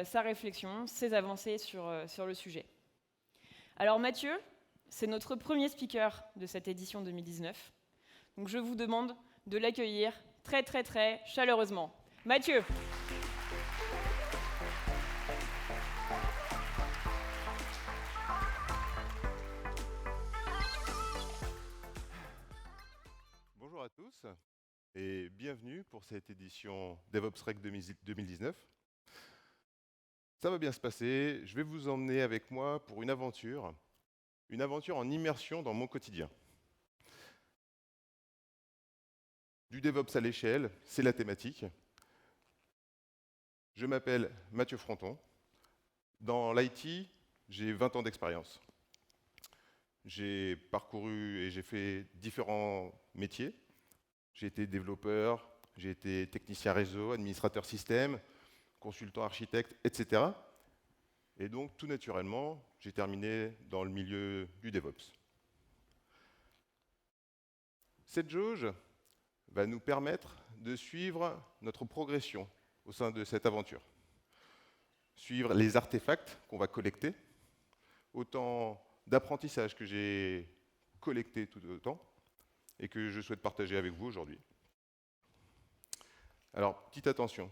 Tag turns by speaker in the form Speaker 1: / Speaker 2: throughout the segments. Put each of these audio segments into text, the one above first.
Speaker 1: sa réflexion, ses avancées sur le sujet. Alors Mathieu, c'est notre premier speaker de cette édition 2019. Donc je vous demande de l'accueillir très très très chaleureusement. Mathieu.
Speaker 2: Bonjour à tous et bienvenue pour cette édition DevOpsRec 2019. Ça va bien se passer, je vais vous emmener avec moi pour une aventure en immersion dans mon quotidien. Du DevOps à l'échelle, c'est la thématique. Je m'appelle Mathieu Fronton. Dans l'IT, j'ai 20 ans d'expérience. J'ai parcouru et j'ai fait différents métiers. J'ai été développeur, j'ai été technicien réseau, administrateur système, consultant architecte, etc. Et donc, tout naturellement, j'ai terminé dans le milieu du DevOps. Cette jauge va nous permettre de suivre notre progression au sein de cette aventure. Suivre les artefacts qu'on va collecter, autant d'apprentissage que j'ai collecté tout autant et que je souhaite partager avec vous aujourd'hui. Alors, petite attention.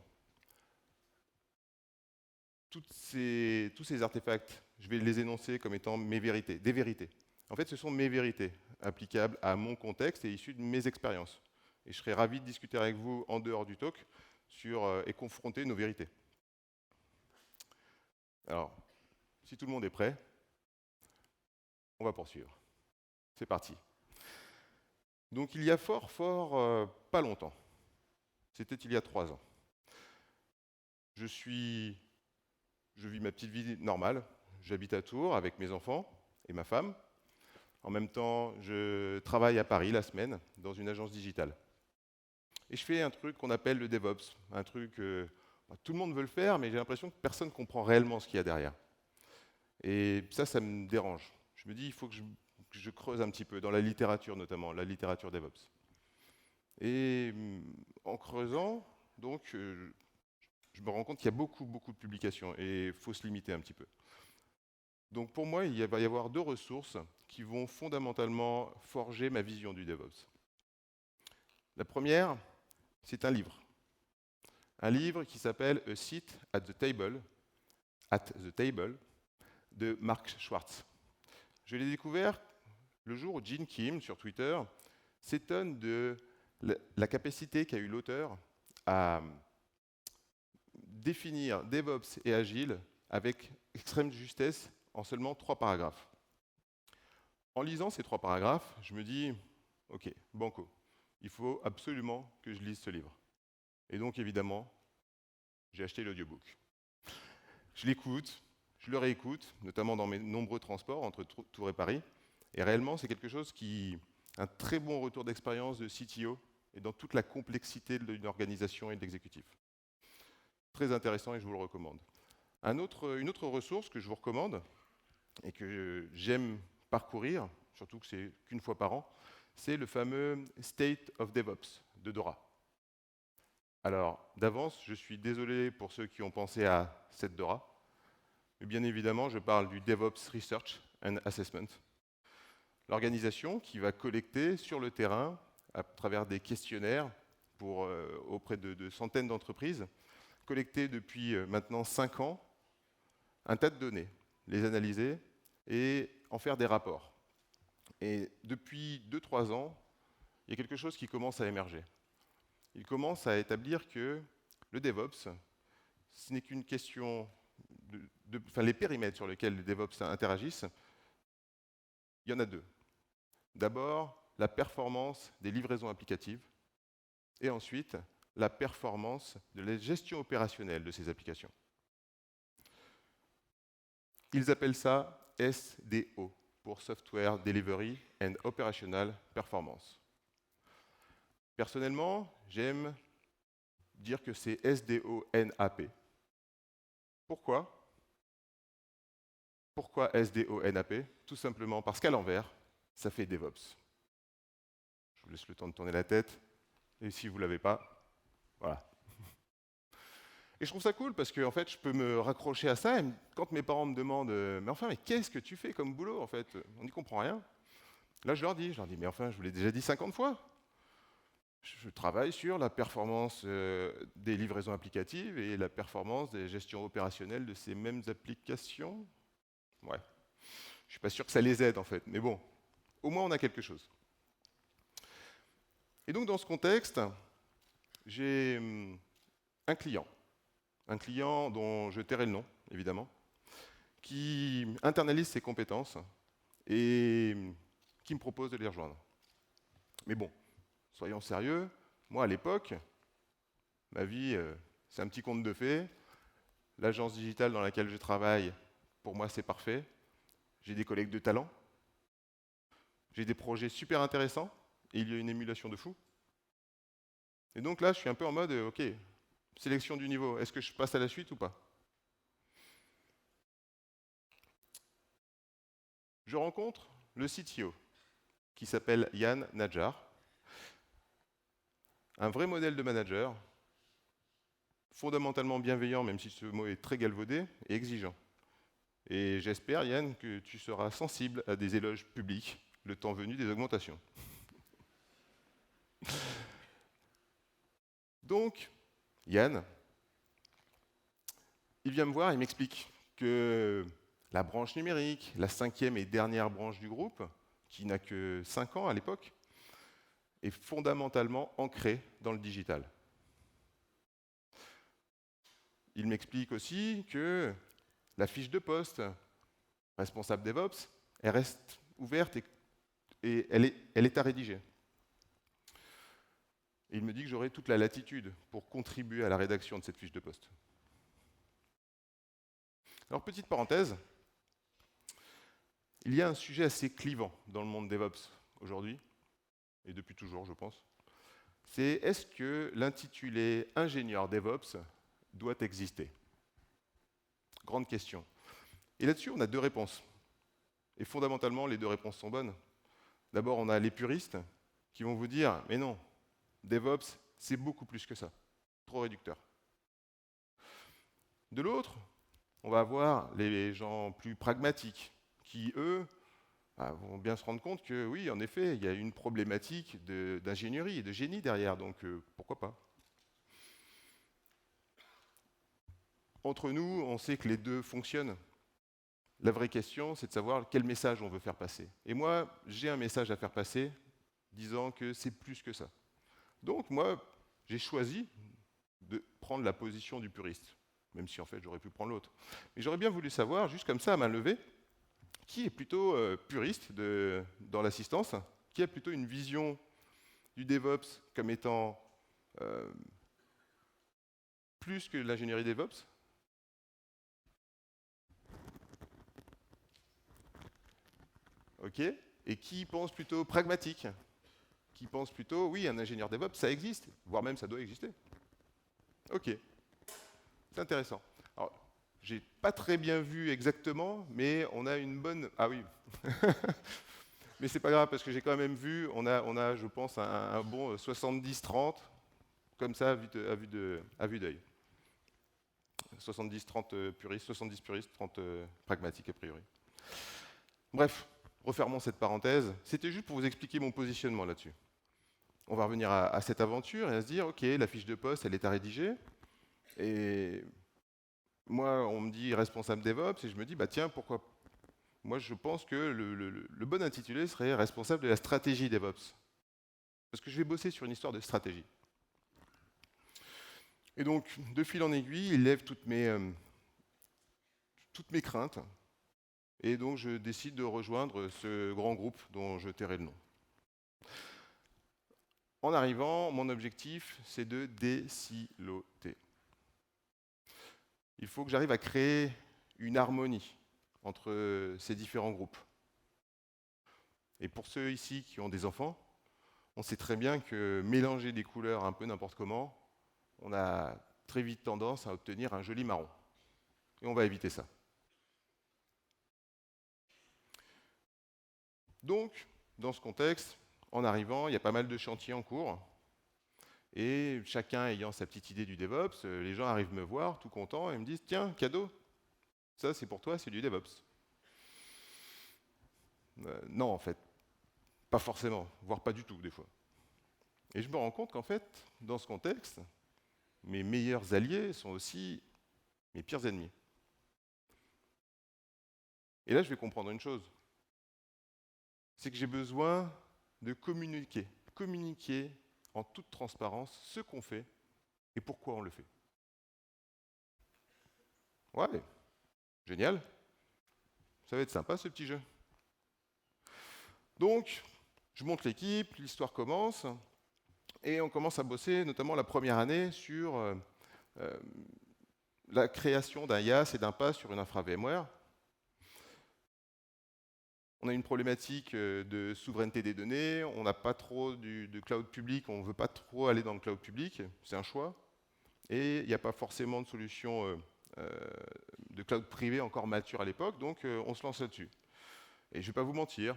Speaker 2: Tous ces artefacts, je vais les énoncer comme étant mes vérités, des vérités. En fait, ce sont mes vérités, applicables à mon contexte et issues de mes expériences. Et je serai ravi de discuter avec vous en dehors du talk et confronter nos vérités. Alors, si tout le monde est prêt, on va poursuivre. C'est parti. Donc, il y a pas longtemps, c'était il y a 3 ans, je vis ma petite vie normale. J'habite à Tours avec mes enfants et ma femme. En même temps, je travaille à Paris la semaine dans une agence digitale. Et je fais un truc qu'on appelle le DevOps. Un truc tout le monde veut le faire, mais j'ai l'impression que personne ne comprend réellement ce qu'il y a derrière. Et ça me dérange. Je me dis, il faut que je creuse un petit peu dans la littérature, notamment la littérature DevOps. Et en creusant, donc, je me rends compte qu'il y a beaucoup de publications et il faut se limiter un petit peu. Donc pour moi, il va y avoir 2 ressources qui vont fondamentalement forger ma vision du DevOps. La première, c'est un livre. Un livre qui s'appelle A Seat at the Table de Mark Schwartz. Je l'ai découvert le jour où Gene Kim, sur Twitter, s'étonne de la capacité qu'a eu l'auteur à définir DevOps et Agile avec extrême justesse en seulement 3 paragraphes. En lisant ces 3 paragraphes, je me dis, ok, banco, il faut absolument que je lise ce livre. Et donc, évidemment, j'ai acheté l'audiobook. Je l'écoute, je le réécoute, notamment dans mes nombreux transports entre Tours et Paris. Et réellement, c'est quelque chose un très bon retour d'expérience de CTO et dans toute la complexité d'une organisation et de l'exécutif. Très intéressant et je vous le recommande. Une autre ressource que je vous recommande et que j'aime parcourir, surtout que c'est qu'une fois par an, c'est le fameux State of DevOps de Dora. Alors, d'avance, je suis désolé pour ceux qui ont pensé à cette Dora, mais bien évidemment, je parle du DevOps Research and Assessment, l'organisation qui va collecter sur le terrain, à travers des questionnaires auprès de centaines d'entreprises, collecter depuis maintenant 5 ans un tas de données, les analyser et en faire des rapports. Et depuis 2-3 ans, il y a quelque chose qui commence à émerger. Il commence à établir que le DevOps, ce n'est qu'une question les périmètres sur lesquels les DevOps interagissent, il y en a 2. D'abord, la performance des livraisons applicatives et ensuite, la performance de la gestion opérationnelle de ces applications. Ils appellent ça SDO, pour Software Delivery and Operational Performance. Personnellement, j'aime dire que c'est SDO-NAP. Pourquoi ? Pourquoi SDO-NAP ? Tout simplement parce qu'à l'envers, ça fait DevOps. Je vous laisse le temps de tourner la tête, et si vous ne l'avez pas, voilà. Et je trouve ça cool parce que en fait, je peux me raccrocher à ça. Et quand mes parents me demandent mais qu'est-ce que tu fais comme boulot en fait? On n'y comprend rien. Là, je leur dis, mais enfin, je vous l'ai déjà dit 50 fois. Je travaille sur la performance des livraisons applicatives et la performance des gestions opérationnelles de ces mêmes applications. Ouais, je suis pas sûr que ça les aide en fait, mais bon, au moins on a quelque chose. Et donc dans ce contexte, j'ai un client dont je tairai le nom, évidemment, qui internalise ses compétences et qui me propose de les rejoindre. Mais bon, soyons sérieux, moi à l'époque, ma vie, c'est un petit conte de fées. L'agence digitale dans laquelle je travaille, pour moi, c'est parfait. J'ai des collègues de talent. J'ai des projets super intéressants. Et il y a une émulation de fou. Et donc là, je suis un peu en mode, OK, sélection du niveau. Est-ce que je passe à la suite ou pas? Je rencontre le CTO, qui s'appelle Yann Nadjar. Un vrai modèle de manager, fondamentalement bienveillant, même si ce mot est très galvaudé, et exigeant. Et j'espère, Yann, que tu seras sensible à des éloges publics, le temps venu des augmentations. Donc, Yann, il vient me voir et m'explique que la branche numérique, la 5e et dernière branche du groupe, qui n'a que 5 ans à l'époque, est fondamentalement ancrée dans le digital. Il m'explique aussi que la fiche de poste responsable DevOps, elle reste ouverte et elle est à rédiger. Et il me dit que j'aurai toute la latitude pour contribuer à la rédaction de cette fiche de poste. Alors, petite parenthèse, il y a un sujet assez clivant dans le monde DevOps aujourd'hui, et depuis toujours, je pense. C'est est-ce que l'intitulé ingénieur DevOps doit exister? Grande question. Et là-dessus, on a 2 réponses. Et fondamentalement, les 2 réponses sont bonnes. D'abord, on a les puristes qui vont vous dire « Mais non, DevOps, c'est beaucoup plus que ça. Trop réducteur. » De l'autre, on va avoir les gens plus pragmatiques qui, eux, vont bien se rendre compte que oui, en effet, il y a une problématique d'ingénierie et de génie derrière, donc pourquoi pas. Entre nous, on sait que les 2 fonctionnent. La vraie question, c'est de savoir quel message on veut faire passer. Et moi, j'ai un message à faire passer disant que c'est plus que ça. Donc moi, j'ai choisi de prendre la position du puriste, même si en fait j'aurais pu prendre l'autre. Mais j'aurais bien voulu savoir, juste comme ça à main levée, qui est plutôt puriste dans l'assistance, qui a plutôt une vision du DevOps comme étant plus que l'ingénierie DevOps. OK. Et qui pense plutôt pragmatique, qui pense plutôt, oui, un ingénieur DevOps, ça existe, voire même ça doit exister. OK. C'est intéressant. Alors, j'ai pas très bien vu exactement, mais on a une bonne... Ah oui. Mais c'est pas grave, parce que j'ai quand même vu, on a je pense, un bon 70-30, comme ça, à vue d'œil. 70-30 puristes, 70 puristes, 30 pragmatiques a priori. Bref, refermons cette parenthèse. C'était juste pour vous expliquer mon positionnement là-dessus. On va revenir à cette aventure et à se dire, OK, la fiche de poste, elle est à rédiger. Et moi, on me dit responsable DevOps, et je me dis, bah tiens, pourquoi? Moi, je pense que le bon intitulé serait responsable de la stratégie DevOps. Parce que je vais bosser sur une histoire de stratégie. Et donc, de fil en aiguille, il lève toutes mes craintes. Et donc, je décide de rejoindre ce grand groupe dont je tairai le nom. En arrivant, mon objectif, c'est de désiloter. Il faut que j'arrive à créer une harmonie entre ces différents groupes. Et pour ceux ici qui ont des enfants, on sait très bien que mélanger des couleurs un peu n'importe comment, on a très vite tendance à obtenir un joli marron. Et on va éviter ça. Donc, dans ce contexte, en arrivant, il y a pas mal de chantiers en cours. Et chacun ayant sa petite idée du DevOps, les gens arrivent me voir, tout contents, et me disent « Tiens, cadeau, ça c'est pour toi, c'est du DevOps ». Non, en fait, pas forcément, voire pas du tout, des fois. Et je me rends compte qu'en fait, dans ce contexte, mes meilleurs alliés sont aussi mes pires ennemis. Et là, je vais comprendre une chose, c'est que j'ai besoin de communiquer. Communiquer en toute transparence ce qu'on fait et pourquoi on le fait. Ouais, génial. Ça va être sympa ce petit jeu. Donc, je monte l'équipe, l'histoire commence, et on commence à bosser, notamment la première année, sur la création d'un IaaS et d'un PaaS sur une infra VMware. On a une problématique de souveraineté des données, on n'a pas trop de cloud public, on ne veut pas trop aller dans le cloud public, c'est un choix. Et il n'y a pas forcément de solution de cloud privé encore mature à l'époque, donc on se lance là-dessus. Et je ne vais pas vous mentir,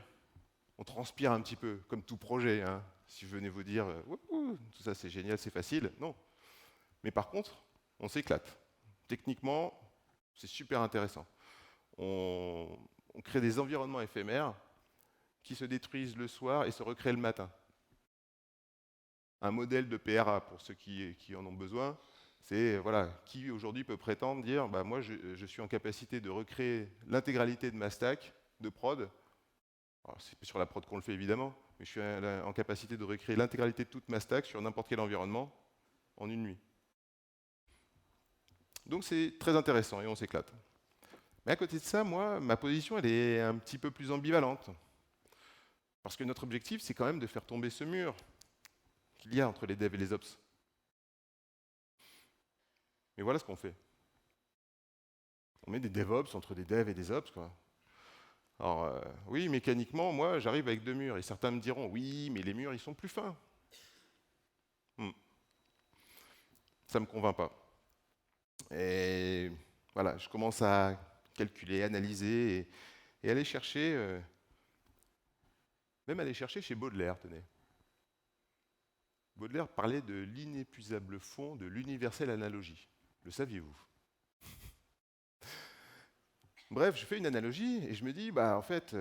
Speaker 2: on transpire un petit peu, comme tout projet. Hein. Si je venais vous dire tout ça c'est génial, c'est facile, non. Mais par contre, on s'éclate. Techniquement, c'est super intéressant. On crée des environnements éphémères qui se détruisent le soir et se recréent le matin. Un modèle de PRA, pour ceux qui en ont besoin, c'est voilà, qui aujourd'hui peut prétendre dire bah, moi je suis en capacité de recréer l'intégralité de ma stack de prod. C'est sur la prod qu'on le fait évidemment, mais je suis en capacité de recréer l'intégralité de toute ma stack sur n'importe quel environnement en une nuit. Donc c'est très intéressant et on s'éclate. Mais à côté de ça, moi, ma position elle est un petit peu plus ambivalente. Parce que notre objectif, c'est quand même de faire tomber ce mur qu'il y a entre les devs et les ops. Mais voilà ce qu'on fait. On met des DevOps entre des devs et des ops, quoi. Alors, oui, mécaniquement, moi, j'arrive avec deux murs. Et certains me diront, oui, mais les murs, ils sont plus fins. Ça ne me convainc pas. Et voilà, je commence à calculer, analyser et aller chercher, même aller chercher chez Baudelaire, tenez. Baudelaire parlait de l'inépuisable fond de l'universelle analogie. Le saviez-vous? Bref, je fais une analogie et je me dis, bah en fait,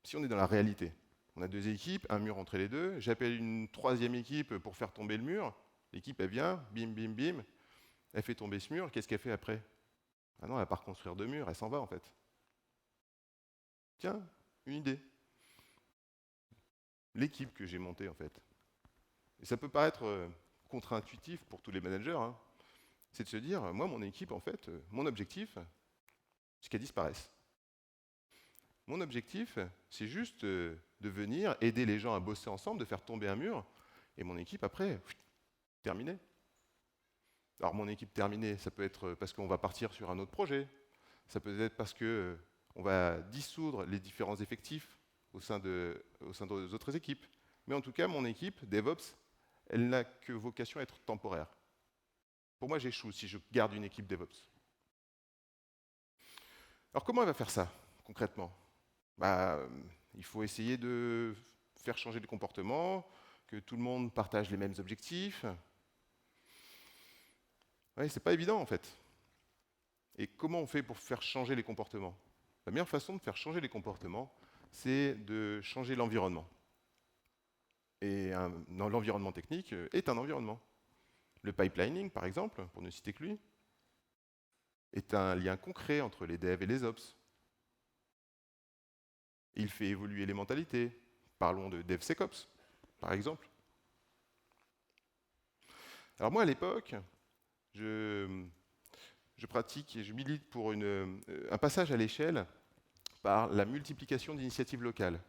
Speaker 2: si on est dans la réalité, on a deux équipes, un mur entre les deux, j'appelle une troisième équipe pour faire tomber le mur, l'équipe elle vient, bim, bim, bim, elle fait tomber ce mur, qu'est-ce qu'elle fait après? Ah non, elle va pas reconstruire de mur, elle s'en va en fait. Tiens, une idée. L'équipe que j'ai montée en fait. Et ça peut paraître contre-intuitif pour tous les managers, hein, c'est de se dire, moi mon équipe en fait, mon objectif, c'est qu'elle disparaisse. Mon objectif, c'est juste de venir aider les gens à bosser ensemble, de faire tomber un mur, et mon équipe, après, terminée. Alors mon équipe terminée, ça peut être parce qu'on va partir sur un autre projet, ça peut être parce qu'on va dissoudre les différents effectifs au sein des autres équipes. Mais en tout cas, mon équipe, DevOps, elle n'a que vocation à être temporaire. Pour moi, j'échoue si je garde une équipe DevOps. Alors comment elle va faire ça, concrètement? Il faut essayer de faire changer le comportement, que tout le monde partage les mêmes objectifs. Ouais, c'est pas évident en fait. Et comment on fait pour faire changer les comportements? La meilleure façon de faire changer les comportements, c'est de changer l'environnement. Et l'environnement technique est un environnement. Le pipelining, par exemple, pour ne citer que lui, est un lien concret entre les devs et les ops. Il fait évoluer les mentalités. Parlons de DevSecOps, par exemple. Alors moi, à l'époque, je pratique et je milite pour un passage à l'échelle par la multiplication d'initiatives locales,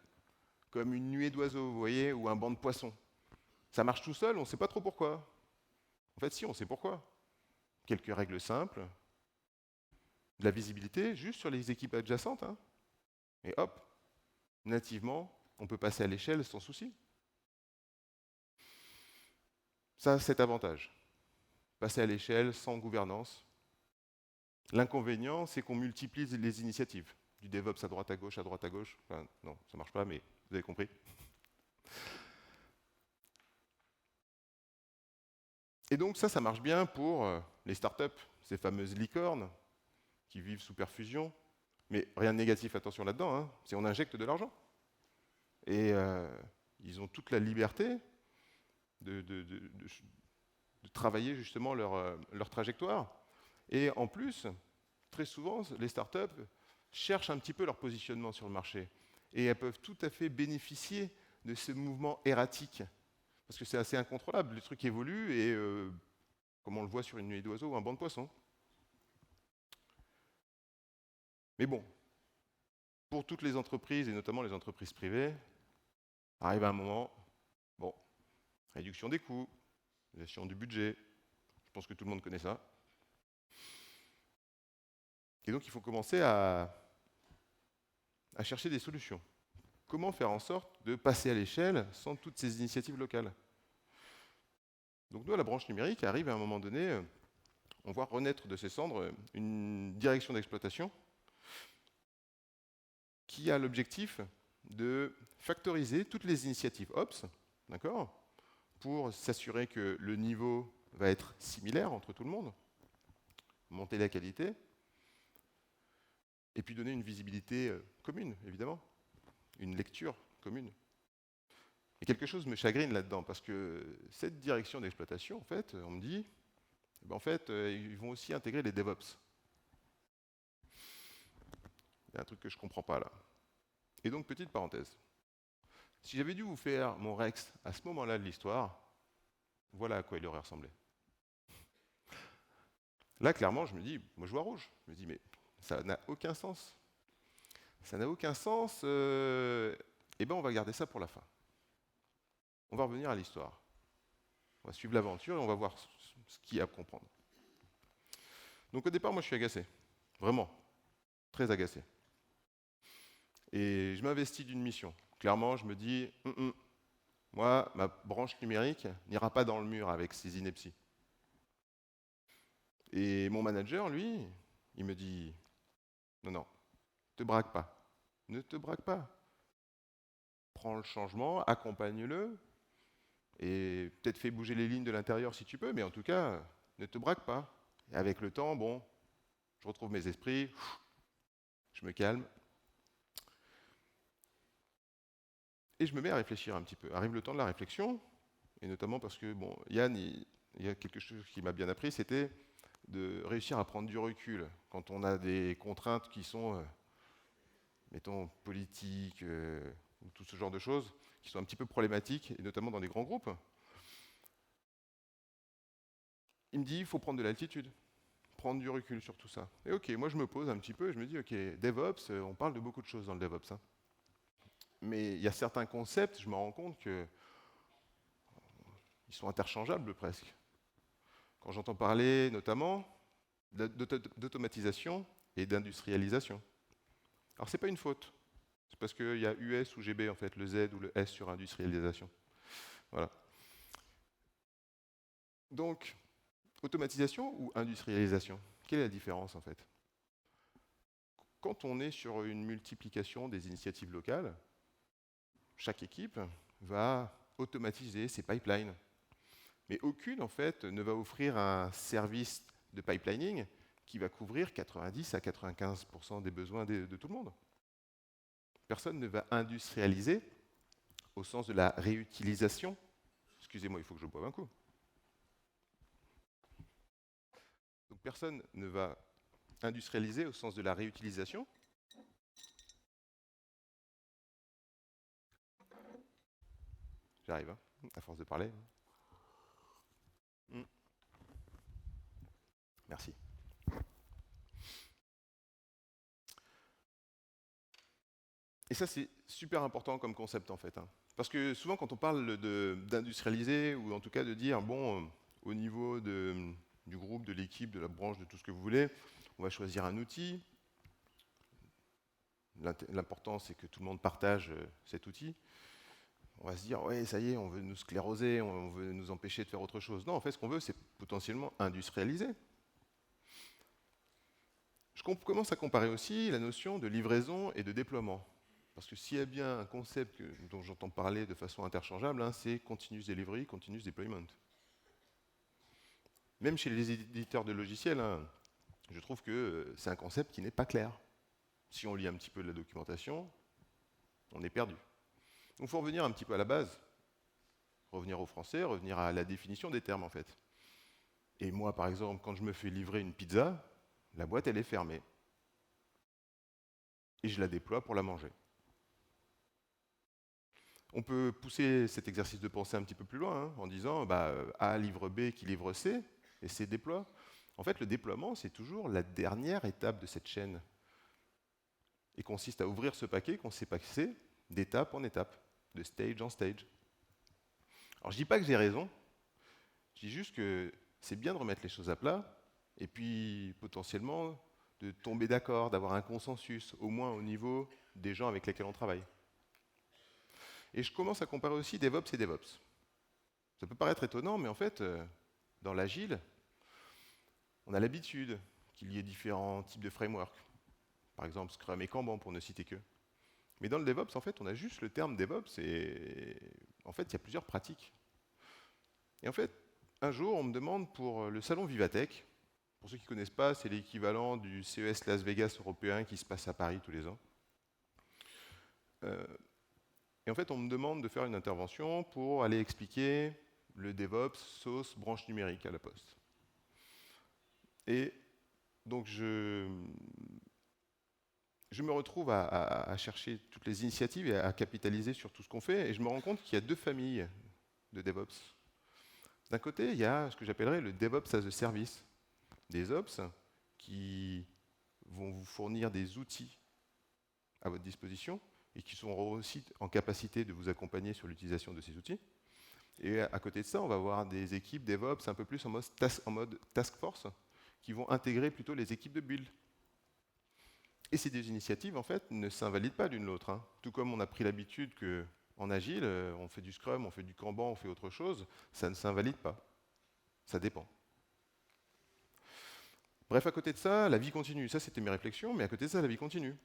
Speaker 2: comme une nuée d'oiseaux, vous voyez, ou un banc de poissons. Ça marche tout seul, on ne sait pas trop pourquoi. En fait, si, on sait pourquoi. Quelques règles simples, de la visibilité juste sur les équipes adjacentes, hein. Et hop, nativement, on peut passer à l'échelle sans souci. Ça a cet avantage. Passer à l'échelle sans gouvernance. L'inconvénient, c'est qu'on multiplie les initiatives. Du DevOps à droite à gauche, à droite à gauche. Enfin, non, ça ne marche pas, mais vous avez compris. Et donc ça marche bien pour les startups, ces fameuses licornes qui vivent sous perfusion. Mais rien de négatif, attention là-dedans, hein, c'est on injecte de l'argent. Et ils ont toute la liberté de travailler justement leur trajectoire. Et en plus, très souvent, les startups cherchent un petit peu leur positionnement sur le marché. Et elles peuvent tout à fait bénéficier de ce mouvement erratique. Parce que c'est assez incontrôlable, le truc évolue et comme on le voit sur une nuée d'oiseaux ou un banc de poissons. Mais bon, pour toutes les entreprises, et notamment les entreprises privées, arrive un moment, bon, réduction des coûts, gestion du budget, je pense que tout le monde connaît ça. Et donc il faut commencer à chercher des solutions. Comment faire en sorte de passer à l'échelle sans toutes ces initiatives locales? Donc nous, à la branche numérique, arrive à un moment donné, on voit renaître de ses cendres une direction d'exploitation qui a l'objectif de factoriser toutes les initiatives Ops, d'accord, pour s'assurer que le niveau va être similaire entre tout le monde, monter la qualité, et puis donner une visibilité commune, évidemment, une lecture commune. Et quelque chose me chagrine là-dedans, parce que cette direction d'exploitation, en fait, on me dit, en fait, ils vont aussi intégrer les DevOps. Il y a un truc que je ne comprends pas là. Et donc, petite parenthèse. Si j'avais dû vous faire mon Rex à ce moment-là de l'histoire, voilà à quoi il aurait ressemblé. Là, clairement, je me dis, moi je vois rouge. Je me dis, mais ça n'a aucun sens. Ça n'a aucun sens. Eh bien, on va garder ça pour la fin. On va revenir à l'histoire. On va suivre l'aventure et on va voir ce qu'il y a à comprendre. Donc au départ, moi je suis agacé. Vraiment. Très agacé. Et je m'investis d'une mission. Clairement, je me dis, moi, ma branche numérique n'ira pas dans le mur avec ces inepties. Et mon manager, lui, il me dit, non, ne te braque pas. Ne te braque pas. Prends le changement, accompagne-le, et peut-être fais bouger les lignes de l'intérieur si tu peux, mais en tout cas, ne te braque pas. Et avec le temps, bon, je retrouve mes esprits, je me calme, et je me mets à réfléchir un petit peu. Arrive le temps de la réflexion, et notamment parce que, bon, Yann, il y a quelque chose qui m'a bien appris, c'était de réussir à prendre du recul quand on a des contraintes qui sont, mettons, politiques, ou tout ce genre de choses, qui sont un petit peu problématiques, et notamment dans les grands groupes. Il me dit, il faut prendre de l'altitude, prendre du recul sur tout ça. Et ok, moi je me pose un petit peu, et je me dis, ok, DevOps, on parle de beaucoup de choses dans le DevOps. Hein. Mais il y a certains concepts, je me rends compte qu'ils sont interchangeables presque. Quand j'entends parler notamment d'automatisation et d'industrialisation. Alors c'est pas une faute, c'est parce qu'il y a US ou GB en fait, le Z ou le S sur industrialisation. Voilà. Donc, automatisation ou industrialisation? Quelle est la différence en fait? Quand on est sur une multiplication des initiatives locales, chaque équipe va automatiser ses pipelines. Mais aucune, en fait, ne va offrir un service de pipelining qui va couvrir 90 à 95% des besoins de tout le monde. Personne ne va industrialiser au sens de la réutilisation. Excusez-moi, il faut que je boive un coup. Donc personne ne va industrialiser au sens de la réutilisation. J'arrive, hein, à force de parler. Merci. Et ça, c'est super important comme concept, en fait. Hein. Parce que souvent, quand on parle d'industrialiser, ou en tout cas de dire, bon, au niveau du groupe, de l'équipe, de la branche, de tout ce que vous voulez, on va choisir un outil. L'important, c'est que tout le monde partage cet outil. On va se dire, ouais, ça y est, on veut nous scléroser, on veut nous empêcher de faire autre chose. Non, en fait, ce qu'on veut, c'est potentiellement industrialiser. Je commence à comparer aussi la notion de livraison et de déploiement. Parce que s'il y a bien un concept dont j'entends parler de façon interchangeable, hein, c'est continuous delivery, continuous deployment. même chez les éditeurs de logiciels, hein, je trouve que c'est un concept qui n'est pas clair. Si on lit un petit peu de la documentation, on est perdu. Donc il faut revenir un petit peu à la base, revenir au français, revenir à la définition des termes en fait. Et moi, par exemple, quand je me fais livrer une pizza, la boîte, elle est fermée. Et je la déploie pour la manger. On peut pousser cet exercice de pensée un petit peu plus loin, hein, en disant A livre B qui livre C, et C déploie. En fait, le déploiement, c'est toujours la dernière étape de cette chaîne. Et consiste à ouvrir ce paquet qu'on sait passer d'étape en étape, de stage en stage. Alors je ne dis pas que j'ai raison, je dis juste que c'est bien de remettre les choses à plat, et puis potentiellement de tomber d'accord, d'avoir un consensus, au moins au niveau des gens avec lesquels on travaille. Et je commence à comparer aussi DevOps et DevOps. Ça peut paraître étonnant, mais en fait, dans l'agile, on a l'habitude qu'il y ait différents types de frameworks. Par exemple, Scrum et Kanban, pour ne citer que. Mais dans le DevOps, en fait, on a juste le terme DevOps et en fait, il y a plusieurs pratiques. Et en fait, un jour, on me demande pour le salon Vivatech. Pour ceux qui ne connaissent pas, c'est l'équivalent du CES Las Vegas européen qui se passe à Paris tous les ans. Et en fait, on me demande de faire une intervention pour aller expliquer le DevOps sauce branche numérique à la Poste. Et donc, je me retrouve à chercher toutes les initiatives et à capitaliser sur tout ce qu'on fait. Et je me rends compte qu'il y a deux familles de DevOps. D'un côté, il y a ce que j'appellerais le DevOps as a Service. Des ops qui vont vous fournir des outils à votre disposition et qui sont aussi en capacité de vous accompagner sur l'utilisation de ces outils. Et à côté de ça, on va avoir des équipes DevOps un peu plus en mode task force qui vont intégrer plutôt les équipes de build. Et ces deux initiatives, en fait, ne s'invalident pas l'une l'autre. Hein. Tout comme on a pris l'habitude qu'en Agile, on fait du Scrum, on fait du Kanban, on fait autre chose, ça ne s'invalide pas. Ça dépend. Bref, à côté de ça, la vie continue. Ça, c'était mes réflexions, mais à côté de ça, la vie continue.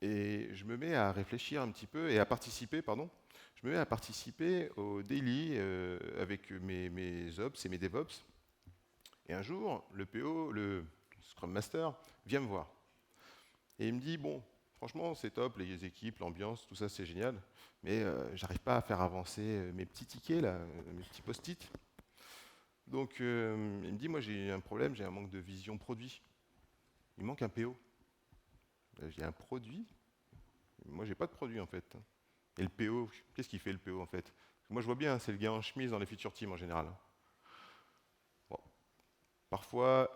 Speaker 2: Et je me mets à réfléchir un petit peu et à participer, pardon. Je me mets à participer au daily avec mes ops et mes DevOps. Et un jour, le PO, le Scrum Master, vient me voir. Et il me dit, bon, franchement, c'est top, les équipes, l'ambiance, tout ça, c'est génial, mais j'arrive pas à faire avancer mes petits tickets, là, mes petits post-it. Donc, il me dit, moi, j'ai un problème, j'ai un manque de vision produit. Il manque un PO. J'ai un produit. Moi, j'ai pas de produit, en fait. Et le PO, qu'est-ce qu'il fait, le PO, en fait? Moi, je vois bien, c'est le gars en chemise dans les feature teams, en général. Bon. Parfois,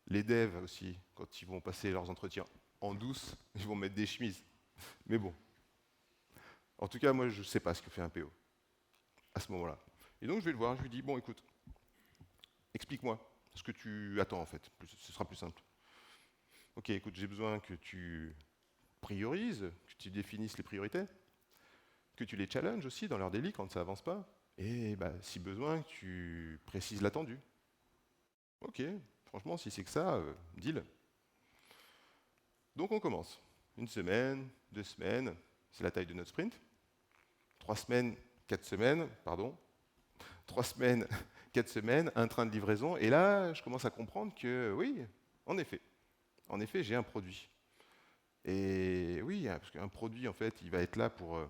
Speaker 2: les devs aussi, quand ils vont passer leurs entretiens en douce, ils vont mettre des chemises. Mais bon. En tout cas, moi, je ne sais pas ce que fait un PO à ce moment-là. Et donc, je vais le voir, je lui dis, bon, écoute, explique-moi ce que tu attends, en fait. Ce sera plus simple. Ok, écoute, j'ai besoin que tu priorises, que tu définisses les priorités, que tu les challenges aussi dans leur daily quand ça avance pas, et si besoin, que tu précises l'attendu. Ok, franchement, si c'est que ça, deal. Donc on commence. 1 semaine, 2 semaines, c'est la taille de notre sprint. 3 semaines, 4 semaines, pardon. 3 semaines, 4 semaines, un train de livraison. Et là, je commence à comprendre que oui, en effet, j'ai un produit. Et oui, parce qu'un produit, en fait, il va être là pour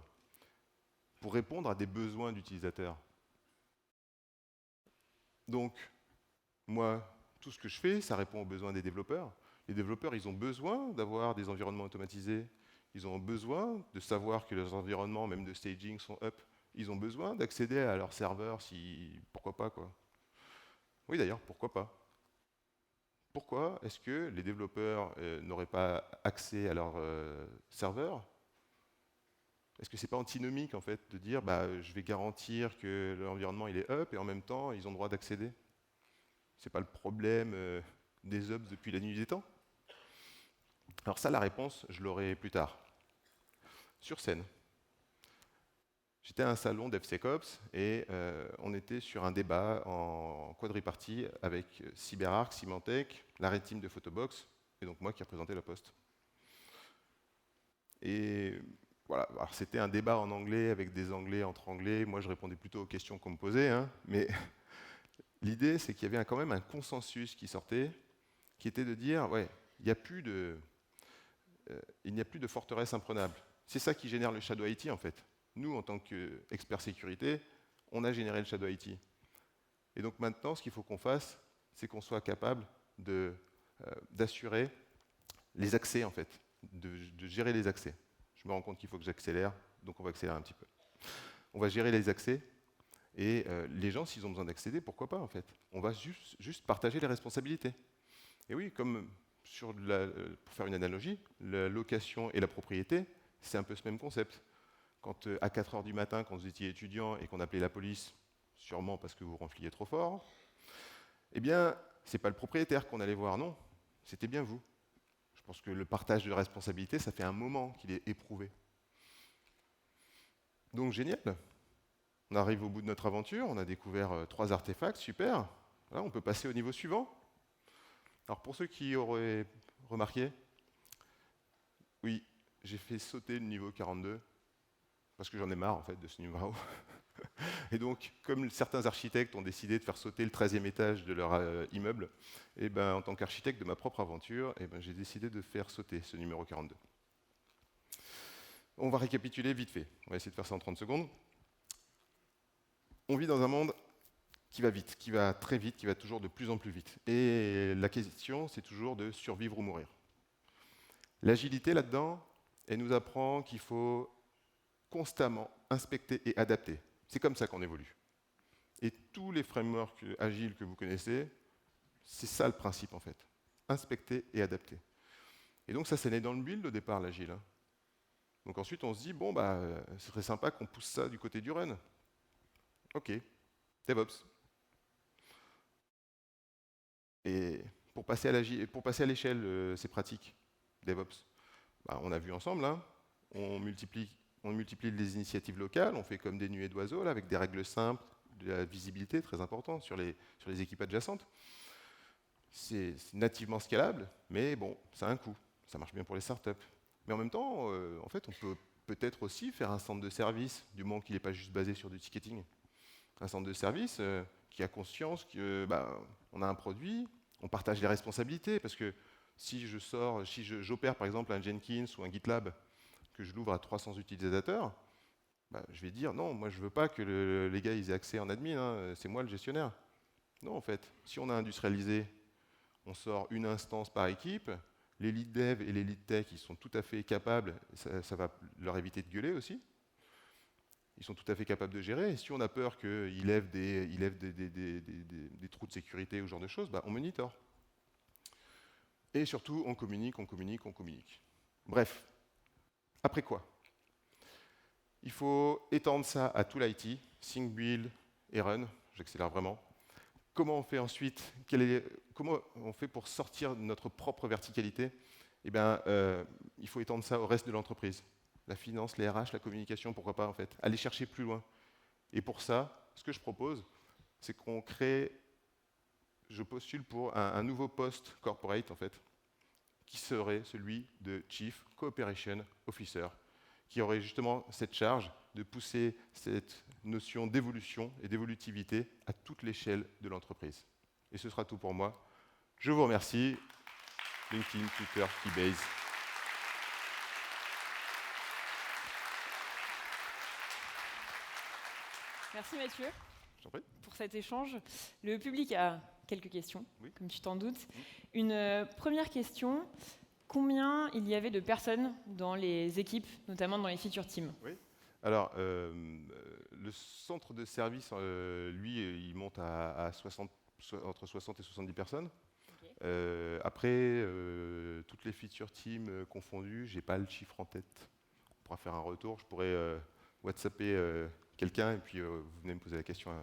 Speaker 2: répondre à des besoins d'utilisateurs. Donc, moi, tout ce que je fais, ça répond aux besoins des développeurs. Les développeurs, ils ont besoin d'avoir des environnements automatisés. Ils ont besoin de savoir que leurs environnements, même de staging, sont up. Ils ont besoin d'accéder à leurs serveurs, pourquoi pas, quoi. Oui, d'ailleurs, pourquoi pas? Pourquoi est-ce que les développeurs n'auraient pas accès à leurs serveurs? Est-ce que c'est pas antinomique, en fait, de dire je vais garantir que l'environnement il est up et en même temps, ils ont le droit d'accéder? C'est pas le problème des ops depuis la nuit des temps? Alors ça, la réponse, je l'aurai plus tard. Sur scène. J'étais à un salon DevSecOps et on était sur un débat en quadripartie avec CyberArk, Symantec, la Red Team de Photobox et donc moi qui représentais la Poste. Et voilà, alors c'était un débat en anglais avec des anglais entre anglais. Moi, je répondais plutôt aux questions qu'on me posait, hein, mais L'idée, c'est qu'il y avait quand même un consensus qui sortait, qui était de dire, ouais, il n'y a plus de, il n'y a plus de forteresse imprenable. C'est ça qui génère le Shadow IT, en fait. Nous, en tant qu'experts sécurité, on a généré le Shadow IT. Et donc maintenant, ce qu'il faut qu'on fasse, c'est qu'on soit capable d'assurer les accès, en fait, de gérer les accès. Je me rends compte qu'il faut que j'accélère, donc on va accélérer un petit peu. On va gérer les accès, et les gens, s'ils ont besoin d'accéder, pourquoi pas, en fait. On va juste partager les responsabilités. Et oui, comme pour faire une analogie, la location et la propriété, c'est un peu ce même concept. Quand à 4 heures du matin, quand vous étiez étudiant et qu'on appelait la police, sûrement parce que vous ronfliez trop fort, eh bien, c'est pas le propriétaire qu'on allait voir, non, c'était bien vous. Je pense que le partage de responsabilité, ça fait un moment qu'il est éprouvé. Donc génial. On arrive au bout de notre aventure, on a découvert 3 artefacts, super. Voilà, on peut passer au niveau suivant. Alors pour ceux qui auraient remarqué, oui, j'ai fait sauter le niveau 42, parce que j'en ai marre en fait de ce numéro. Et donc, comme certains architectes ont décidé de faire sauter le 13e étage de leur immeuble, et ben, en tant qu'architecte de ma propre aventure, j'ai décidé de faire sauter ce numéro 42. On va récapituler vite fait. On va essayer de faire ça en 30 secondes. On vit dans un monde qui va vite, qui va très vite, qui va toujours de plus en plus vite. Et la question, c'est toujours de survivre ou mourir. L'agilité là-dedans, elle nous apprend qu'il faut constamment inspecter et adapter. C'est comme ça qu'on évolue. Et tous les frameworks agiles que vous connaissez, c'est ça le principe en fait. Inspecter et adapter. Et donc ça, c'est né dans le build au départ, l'agile. Donc ensuite, on se dit, bon, ce serait sympa qu'on pousse ça du côté du run. Ok, DevOps. Et pour passer à l'échelle, c'est pratique, DevOps. On a vu ensemble, hein, on multiplie les initiatives locales, on fait comme des nuées d'oiseaux, là, avec des règles simples, de la visibilité, très important, sur les équipes adjacentes. C'est nativement scalable, mais bon, ça a un coût. Ça marche bien pour les startups. Mais en même temps, en fait, on peut peut-être aussi faire un centre de service, du moment qu'il n'est pas juste basé sur du ticketing. Un centre de service qui a conscience qu'on a un produit, on partage les responsabilités, parce que si j'opère par exemple un Jenkins ou un GitLab, que je l'ouvre à 300 utilisateurs, je vais dire non, moi je ne veux pas que les gars ils aient accès en admin, hein, c'est moi le gestionnaire. Non, en fait, si on a industrialisé, on sort une instance par équipe, les lead dev et les lead tech ils sont tout à fait capables, ça va leur éviter de gueuler aussi. Ils sont tout à fait capables de gérer. Et si on a peur qu'ils lèvent des trous de sécurité ou ce genre de choses, on monitor. Et surtout, on communique, on communique, on communique. Bref, après quoi? Il faut étendre ça à tout l'IT, sync, build et run. J'accélère vraiment. Comment on fait ensuite? Comment on fait pour sortir de notre propre verticalité? Il faut étendre ça au reste de l'entreprise. La finance, les RH, la communication, pourquoi pas en fait. Aller chercher plus loin. Et pour ça, ce que je propose, c'est qu'on crée, je postule pour un nouveau poste corporate en fait, qui serait celui de Chief Cooperation Officer, qui aurait justement cette charge de pousser cette notion d'évolution et d'évolutivité à toute l'échelle de l'entreprise. Et ce sera tout pour moi. Je vous remercie. LinkedIn, Twitter, Keybase.
Speaker 1: Merci Mathieu
Speaker 2: Je t'en prie.
Speaker 1: pour cet échange. Le public a quelques questions,
Speaker 2: Oui.
Speaker 1: comme tu t'en doutes. Une première question, combien il y avait de personnes dans les équipes, notamment dans les feature teams?
Speaker 2: Oui. Alors, le centre de service, lui, il monte à entre 60 et 70 personnes. Okay. Après, toutes les feature teams confondues, je n'ai pas le chiffre en tête. On pourra faire un retour, je pourrais WhatsApper quelqu'un et puis vous venez me poser la question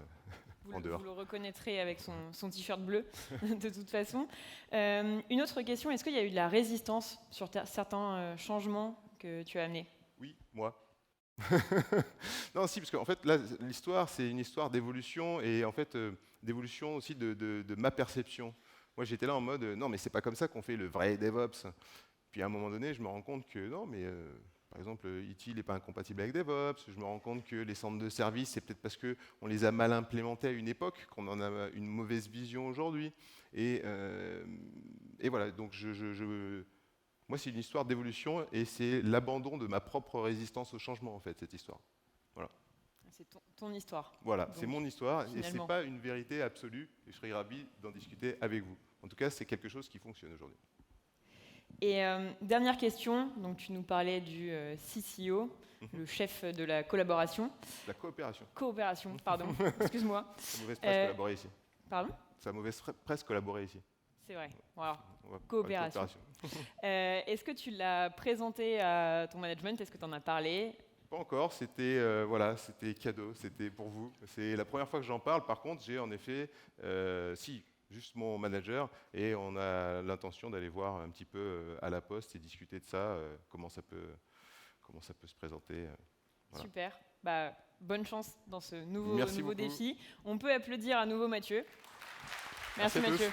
Speaker 2: en dehors.
Speaker 1: Vous le reconnaîtrez avec son t-shirt bleu, de toute façon. Une autre question, est-ce qu'il y a eu de la résistance sur certains changements que tu as amenés?
Speaker 2: Oui, moi. Non, si, parce qu'en fait, là, l'histoire, c'est une histoire d'évolution et en fait, d'évolution aussi de ma perception. Moi, j'étais là en mode, non, mais c'est pas comme ça qu'on fait le vrai DevOps. Puis à un moment donné, je me rends compte que non, mais Par exemple, ITIL n'est pas incompatible avec DevOps. Je me rends compte que les centres de services, c'est peut-être parce qu'on les a mal implémentés à une époque, qu'on en a une mauvaise vision aujourd'hui. Et voilà, donc moi, c'est une histoire d'évolution et c'est l'abandon de ma propre résistance au changement, en fait, cette histoire. Voilà.
Speaker 1: C'est ton histoire.
Speaker 2: Voilà,
Speaker 1: Donc,
Speaker 2: c'est mon histoire et ce
Speaker 1: finalement.
Speaker 2: n'est pas une vérité absolue. Et je serais ravi d'en discuter avec vous. En tout cas, c'est quelque chose qui fonctionne aujourd'hui.
Speaker 1: Et dernière question, donc tu nous parlais du CCO, le chef de la collaboration.
Speaker 2: La coopération.
Speaker 1: Coopération, pardon, excuse-moi.
Speaker 2: Ça mauvaise presse collaborer ici.
Speaker 1: Pardon ?
Speaker 2: Ça mauvaise presse collaborer ici.
Speaker 1: C'est vrai, voilà.
Speaker 2: Coopération.
Speaker 1: Est-ce que tu l'as présenté à ton management ? Est-ce que tu en as parlé ?
Speaker 2: Pas encore, c'était voilà, c'était cadeau, c'était pour vous. C'est la première fois que j'en parle. Par contre, j'ai en effet, juste mon manager, et on a l'intention d'aller voir un petit peu à la Poste et discuter de ça, comment ça peut se présenter.
Speaker 1: Voilà. Super. Bah, bonne chance dans ce nouveau défi. On peut applaudir à nouveau Mathieu. Merci Mathieu.